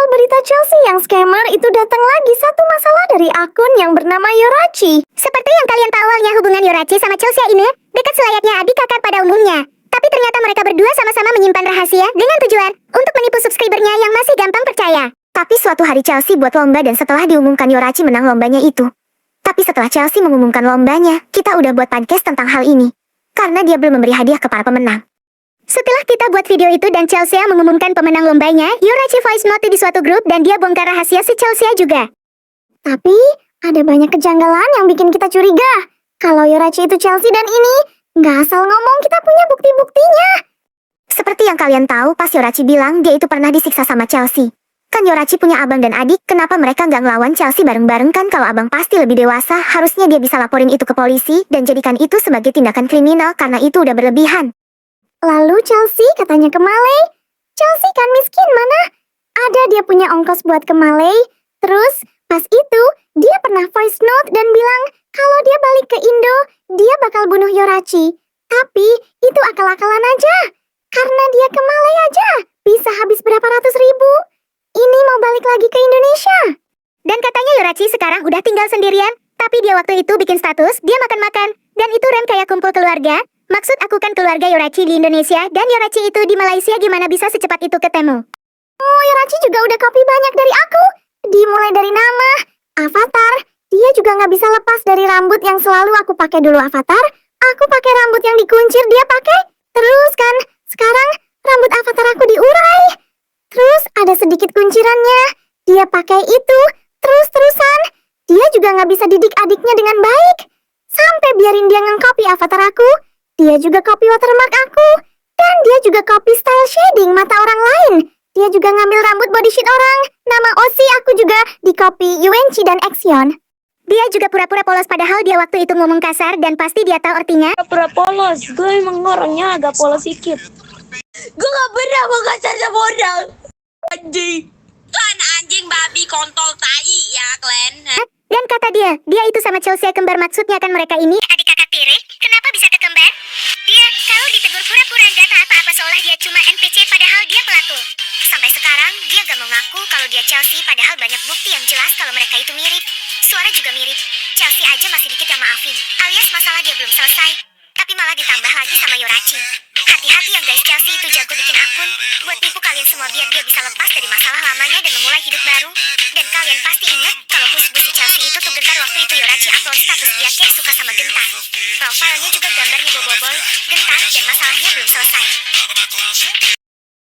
berita Chelsea yang scammer itu datang lagi satu masalah dari akun yang bernama Yorachi. Seperti yang kalian tahu, awalnya hubungan Yorachi sama Chelsea ini dekat selayaknya adik kakak pada umumnya. Tapi ternyata mereka berdua sama-sama menyimpan rahasia dengan tujuan untuk menipu subscribernya yang masih gampang percaya. Tapi suatu hari Chelsea buat lomba dan setelah diumumkan Yorachi menang lombanya itu. Tapi setelah Chelsea mengumumkan lombanya, kita udah buat podcast tentang hal ini. Karena dia belum memberi hadiah ke para pemenang. Setelah kita buat video itu dan Chelsea mengumumkan pemenang lombanya, Yorachi voice note di suatu grup dan dia bongkar rahasia si Chelsea juga. Tapi, ada banyak kejanggalan yang bikin kita curiga. Kalau Yorachi itu Chelsea dan ini, nggak asal ngomong, kita punya bukti-buktinya. Seperti yang kalian tahu, pas Yorachi bilang dia itu pernah disiksa sama Chelsea. Kan Yorachi punya abang dan adik, kenapa mereka nggak ngelawan Chelsea bareng-bareng? Kan kalau abang pasti lebih dewasa, harusnya dia bisa laporin itu ke polisi dan jadikan itu sebagai tindakan kriminal karena itu udah berlebihan. Lalu Chelsea katanya ke Malay. Chelsea kan miskin, mana ada dia punya ongkos buat ke Malay. Terus pas itu dia pernah voice note dan bilang kalau dia balik ke Indo, dia bakal bunuh Yorachi. Tapi itu akal-akalan aja. Karena dia ke Malay aja bisa habis berapa ratus ribu. Ini mau balik lagi ke Indonesia. Dan katanya Yorachi sekarang udah tinggal sendirian, tapi dia waktu itu bikin status, dia makan-makan. Dan itu rem kayak kumpul keluarga. Maksud aku kan keluarga Yorachi di Indonesia dan Yorachi itu di Malaysia, gimana bisa secepat itu ketemu? Oh, Yorachi juga udah copy banyak dari aku. Dimulai dari nama, avatar. Dia juga nggak bisa lepas dari rambut yang selalu aku pakai dulu avatar. Aku pakai rambut yang dikuncir, dia pakai. Terus kan, sekarang rambut avatar aku diurai. Terus ada sedikit kuncirannya. Dia pakai itu, terus-terusan. Dia juga nggak bisa didik adiknya dengan baik. Sampai biarin dia nge-copy avatar aku. Dia juga copy watermark aku. Dan dia juga copy style shading mata orang lain. Dia juga ngambil rambut body sheet orang. Nama Osi aku juga di-copy Yuenchi dan Axion. Dia juga pura-pura polos padahal dia waktu itu ngomong kasar dan pasti dia tahu artinya. Pura polos, gue emang orangnya agak polos sedikit. Gue gak pernah mau kasar sama orang. Anjing. Kan anjing babi kontol tai ya Glenn. Dan kata dia itu sama Chelsea kembar, maksudnya kan mereka ini adik kakak tiri. Kenapa bisa kekembar? Dia kalau ditegur pura-pura nggak tahu apa-apa seolah dia cuma NPC padahal dia pelaku. Sampai sekarang dia gak mau ngaku kalau dia Chelsea padahal banyak bukti yang jelas kalau mereka itu mirip. Suara juga mirip. Chelsea aja masih dikit yang maafin, alias masalah dia belum selesai. Tapi malah ditambah lagi sama Yorachi. Hati-hati yang guys, Chelsea itu jago bikin akun buat nipu kalian semua biar dia bisa lepas dari masalah lamanya dan memulai hidup baru. Dan kalian pasti ingat kalau husbu si Chelsea itu tuh Gentar waktu itu Yorachi upload status dia kayak suka sama Gentar. Profilnya juga gambarnya bobol, Gentar, dan masalahnya belum selesai.